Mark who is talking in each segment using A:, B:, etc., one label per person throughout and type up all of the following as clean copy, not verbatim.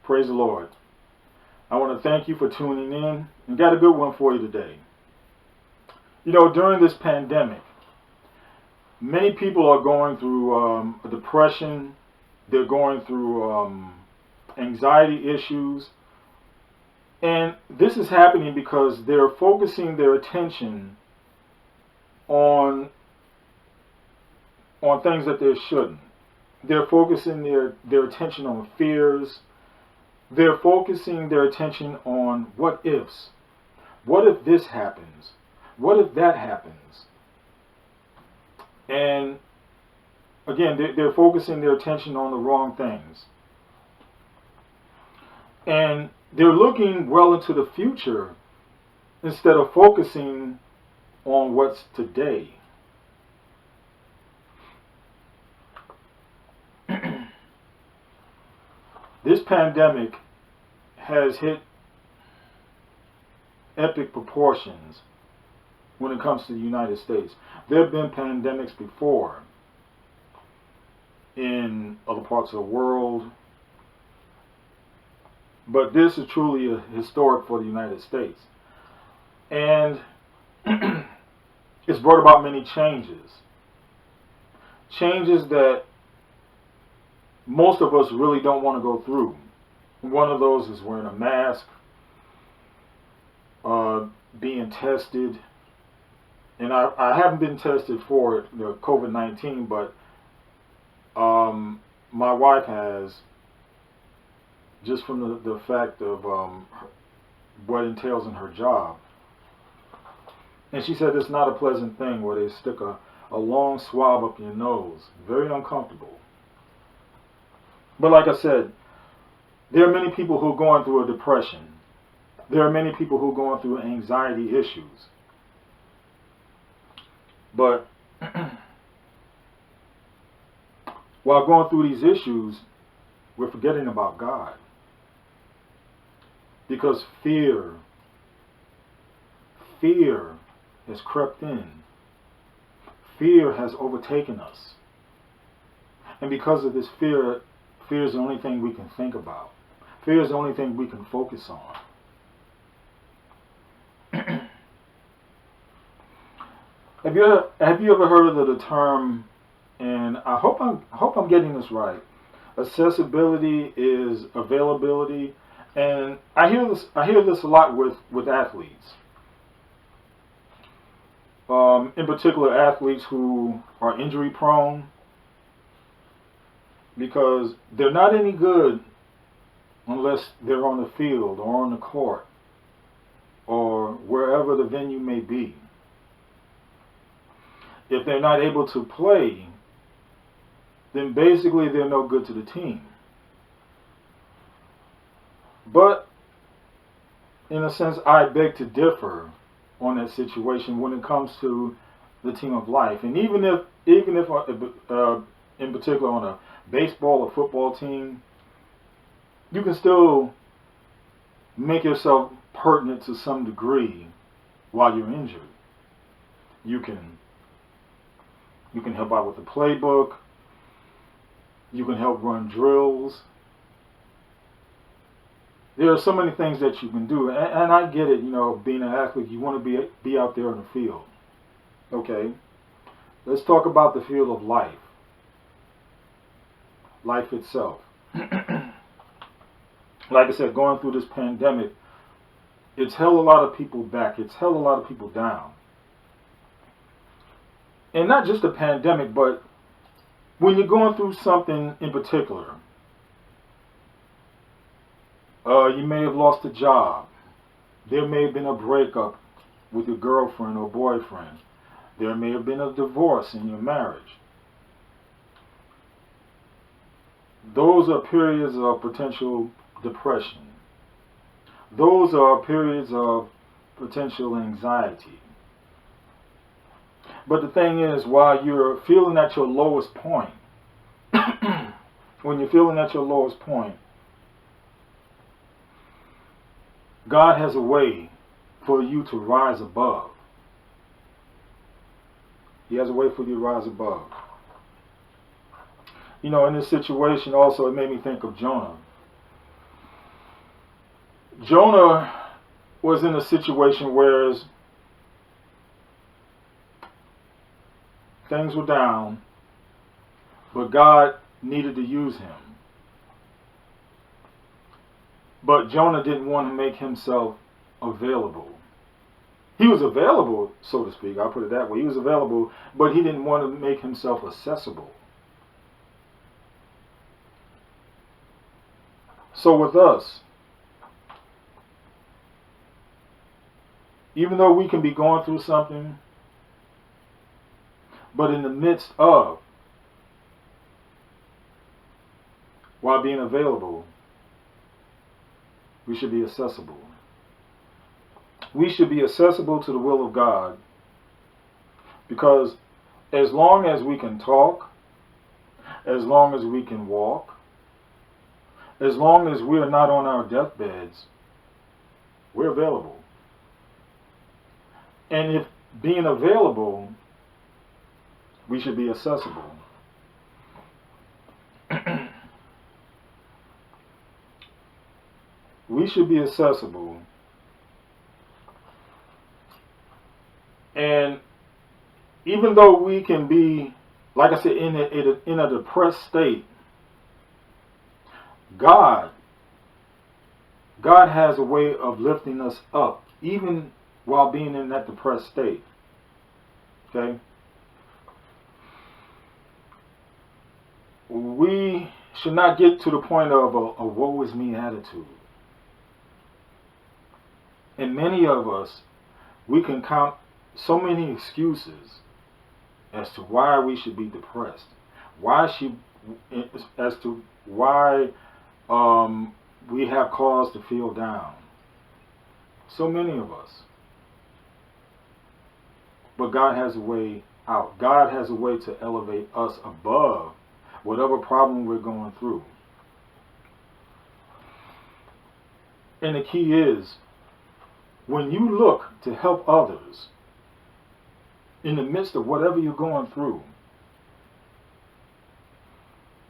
A: Praise the Lord. I want to thank you for tuning in and got a good one for you today. You know, during this pandemic, many people are going through a depression. They're going through anxiety issues. And this is happening because they're focusing their attention on things that they shouldn't. They're focusing their attention on fears. They're focusing their attention on what ifs. What if this happens? What if that happens? And again, they're focusing their attention on the wrong things. And they're looking well into the future instead of focusing on what's today. This pandemic has hit epic proportions when it comes to the United States. There have been pandemics before in other parts of the world, but this is truly a historic for the United States. And it's brought about many changes. Changes that most of us really don't want to go through. One of those is wearing a mask, being tested. And I haven't been tested for COVID-19, but my wife has, just from the fact of what entails in her job. And she said it's not a pleasant thing where they stick a long swab up your nose. Very uncomfortable. But like I said, there are many people who are going through a depression. There are many people who are going through anxiety issues. But while going through these issues, we're forgetting about God. Because fear has crept in. Fear has overtaken us. And because of this fear is the only thing we can think about. Fear is the only thing we can focus on. Have you ever heard of the term, and I hope I'm getting this right, accessibility is availability, and I hear this a lot with athletes. In particular, athletes who are injury prone, because they're not any good unless they're on the field or on the court or wherever the venue may be. If they're not able to play, then basically they're no good to the team. But in a sense, I beg to differ on that situation when it comes to the team of life. And even if in particular on a baseball or football team, you can still make yourself pertinent to some degree while you're injured. You can help out with the playbook. You can help run drills. There are so many things that you can do, and I get it. You know, being an athlete, you want to be out there in the field. Okay, let's talk about the field of life. Life itself. Like I said, going through this pandemic, it's held a lot of people back. It's held a lot of people down. And not just the pandemic, but when you're going through something in particular, you may have lost a job. There may have been a breakup with your girlfriend or boyfriend. There may have been a divorce in your marriage. Those are periods of potential depression. Those are periods of potential anxiety. But the thing is, while you're feeling at your lowest point, when you're feeling at your lowest point, God has a way for you to rise above. He has a way for you to rise above. You know, in this situation also, it made me think of Jonah. Jonah was in a situation where things were down, but God needed to use him. But Jonah didn't want to make himself available. He was available, so to speak, I'll put it that way. He was available, but he didn't want to make himself accessible. So with us, even though we can be going through something, but in the midst of, while being available, we should be accessible. We should be accessible to the will of God, because as long as we can talk, as long as we can walk, as long as we are not on our deathbeds, we're available. And if being available, we should be accessible. We should be accessible. And even though we can be, like I said, in a depressed state, God has a way of lifting us up, even while being in that depressed state. Okay? We should not get to the point of a woe is me attitude. And many of us, we can count so many excuses as to why we should be depressed. As to why we have cause to feel down. So many of us. But God has a way out. God has a way to elevate us above whatever problem we're going through. And the key is, when you look to help others in the midst of whatever you're going through,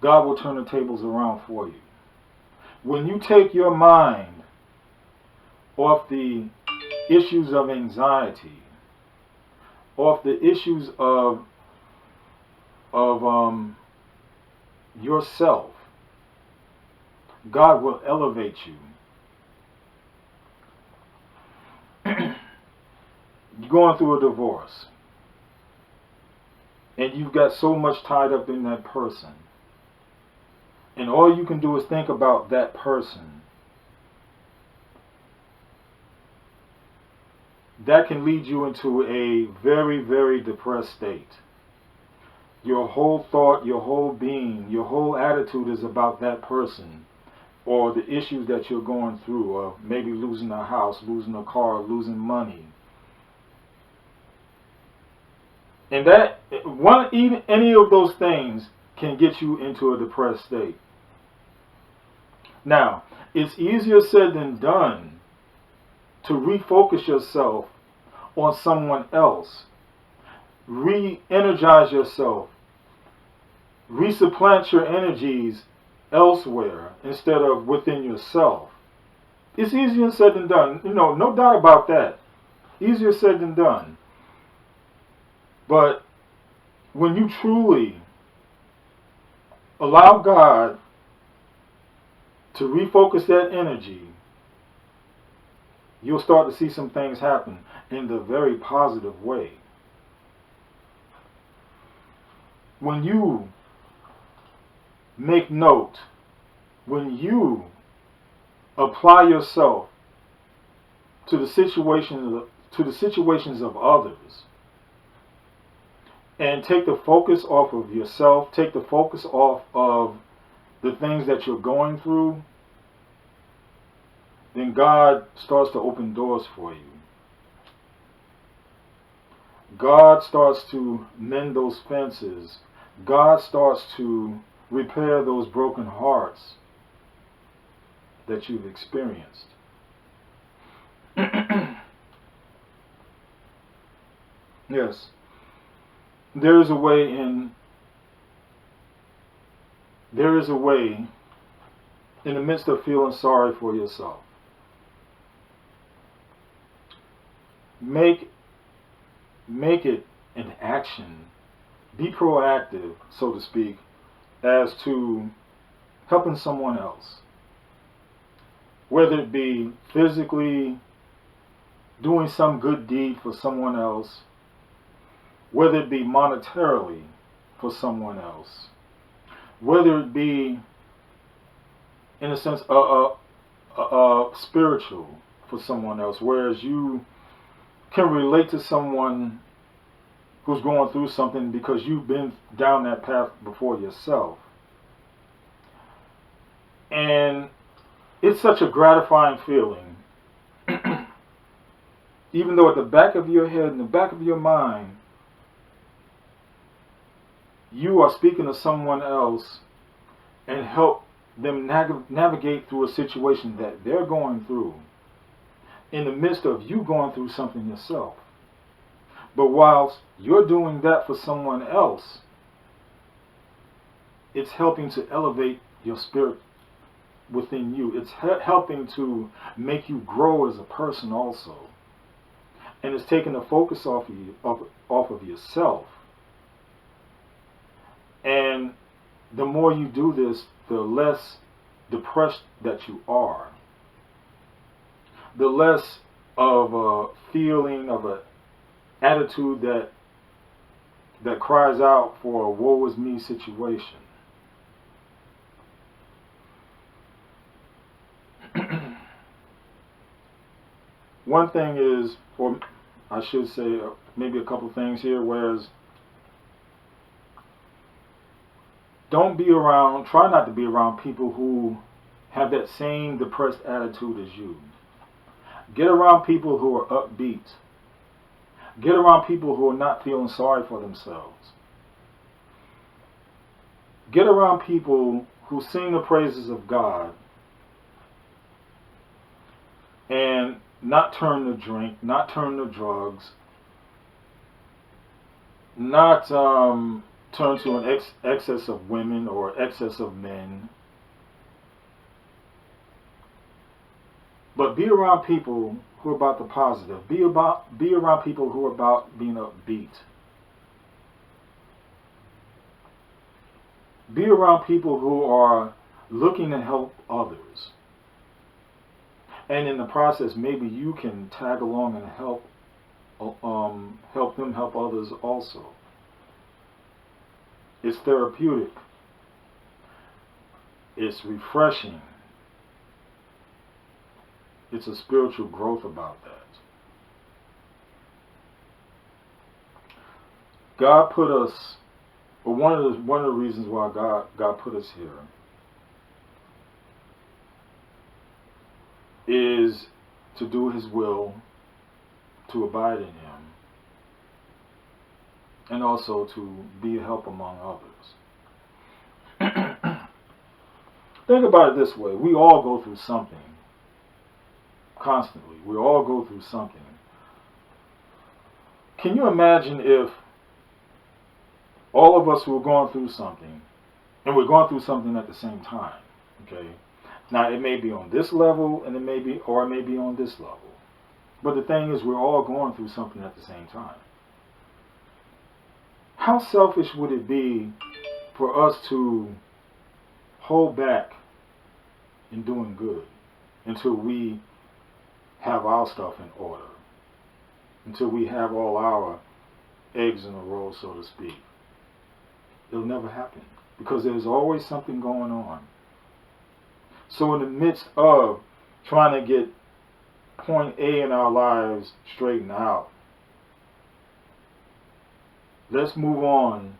A: God will turn the tables around for you. When you take your mind off the issues of anxiety, off the issues of yourself, God will elevate you. You're going through a divorce, and you've got so much tied up in that person, and all you can do is think about that person. That can lead you into a very, very depressed state. Your whole thought, your whole being, your whole attitude is about that person, or the issues that you're going through, or maybe losing a house, losing a car, losing money. And that any of those things can get you into a depressed state. Now, it's easier said than done to refocus yourself on someone else, re-energize yourself, resupplant your energies elsewhere instead of within yourself. It's easier said than done. You know, no doubt about that. Easier said than done. But when you truly allow God to refocus that energy, you'll start to see some things happen in the very positive way. When you make note, when you apply yourself to the situations of others, and take the focus off of yourself, take the focus off of the things that you're going through, then God starts to open doors for you. God starts to mend those fences. God starts to repair those broken hearts that you've experienced. Yes. There is a way in the midst of feeling sorry for yourself. Make it an action. Be proactive, so to speak, as to helping someone else. Whether it be physically doing some good deed for someone else, whether it be monetarily for someone else, whether it be in a sense spiritual for someone else, whereas you can relate to someone who's going through something because you've been down that path before yourself. And it's such a gratifying feeling, even though at the back of your head, in the back of your mind, you are speaking to someone else and help them navigate through a situation that they're going through in the midst of you going through something yourself. But whilst you're doing that for someone else, it's helping to elevate your spirit within you. It's helping to make you grow as a person also. And it's taking the focus off of yourself. And the more you do this, the less depressed that you are. The less of a feeling, of an attitude that cries out for a woe is me situation. One thing is, or I should say maybe a couple things here, whereas try not to be around people who have that same depressed attitude as you. Get around people who are upbeat. Get around people who are not feeling sorry for themselves. Get around people who sing the praises of God and not turn to drink, not turn to drugs, not turn to an excess of women or excess of men. But be around people who are about the positive. Be around people who are about being upbeat. Be around people who are looking to help others. And in the process, maybe you can tag along and help them help others also. It's therapeutic. It's refreshing. It's a spiritual growth about that. God put us, or one of the reasons why God put us here is to do His will, to abide in Him, and also to be a help among others. Think about it this way. We all go through something. Constantly. We all go through something. Can you imagine if all of us were going through something, and we're going through something at the same time? Okay. Now it may be on this level, and it may be on this level. But the thing is, we're all going through something at the same time. How selfish would it be for us to hold back in doing good until we have our stuff in order, until we have all our eggs in a row, so to speak? It'll never happen, because there's always something going on. So in the midst of trying to get point A in our lives straighten out, let's move on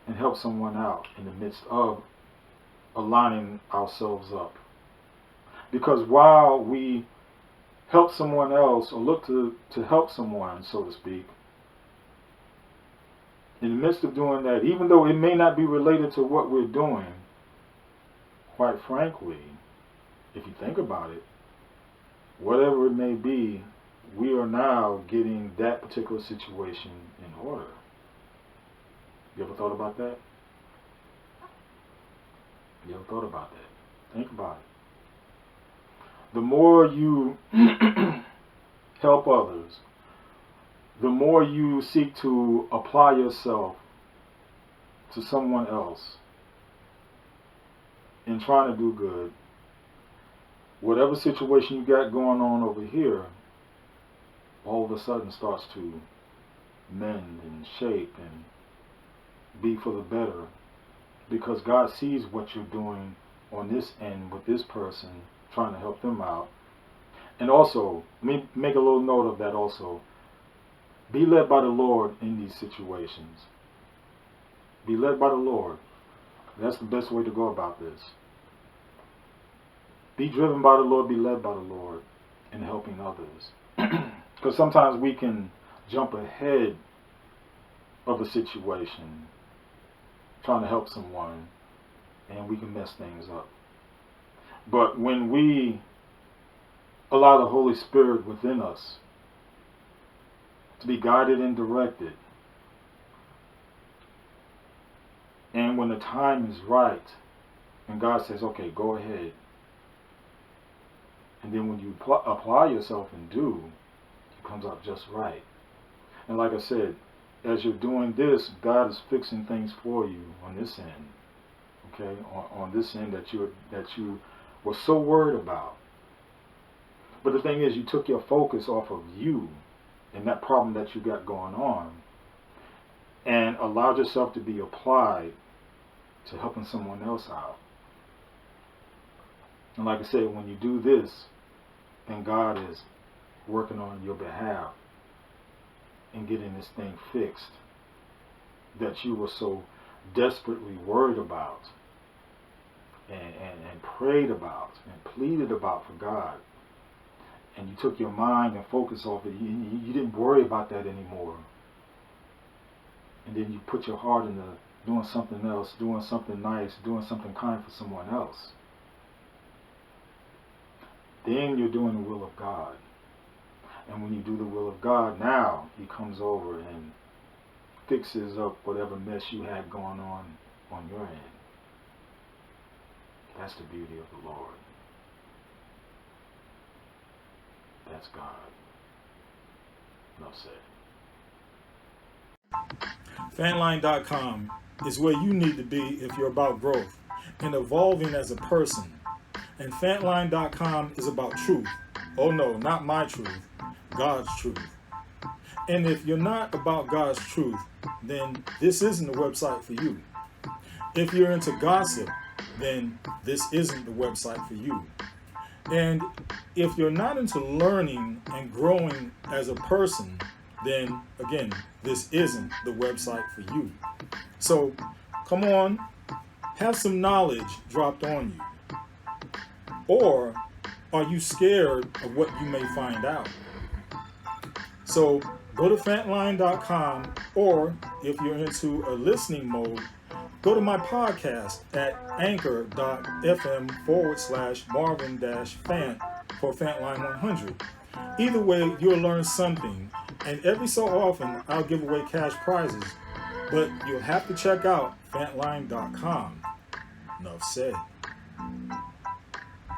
A: and help someone out in the midst of aligning ourselves up. Because while we help someone else or look to help someone, so to speak, in the midst of doing that, even though it may not be related to what we're doing, quite frankly, if you think about it, whatever it may be, we are now getting that particular situation in order. You ever thought about that? You ever thought about that? Think about it. The more you help others, the more you seek to apply yourself to someone else in trying to do good, whatever situation you got going on over here, all of a sudden starts to mend and shape and be for the better, because God sees what you're doing on this end with this person, trying to help them out. And also, let me make a little note of that also. Be led by the Lord in these situations. Be led by the Lord. That's the best way to go about this. Be driven by the Lord, be led by the Lord in helping others. Because sometimes we can jump ahead of a situation, trying to help someone, and we can mess things up. But when we allow the Holy Spirit within us to be guided and directed, and when the time is right, and God says, okay, go ahead, and then when you apply yourself and do, it comes out just right. And like I said, as you're doing this, God is fixing things for you on this end. Okay, on this end that you were so worried about. But the thing is, you took your focus off of you and that problem that you got going on, and allowed yourself to be applied to helping someone else out. And like I said, when you do this, then God is working on your behalf and getting this thing fixed that you were so desperately worried about and prayed about and pleaded about for God. And you took your mind and focus off it. You didn't worry about that anymore. And then you put your heart into doing something else, doing something nice, doing something kind for someone else. Then you're doing the will of God. And when you do the will of God, now He comes over and fixes up whatever mess you had going on your end. That's the beauty of the Lord. That's God. Enough said. Fantline.com is where you need to be if you're about growth and evolving as a person. And Fantline.com is about truth. Oh no, not my truth. God's truth. And if you're not about God's truth, then this isn't the website for you. If you're into gossip, then this isn't the website for you. And if you're not into learning and growing as a person, then again, this isn't the website for you. So come on, have some knowledge dropped on you. Or are you scared of what you may find out? So go to Fantline.com, or if you're into a listening mode, go to my podcast at anchor.fm/Marvin-Fant for Fantline 100. Either way, you'll learn something, and every so often I'll give away cash prizes, but you'll have to check out Fantline.com. Enough said.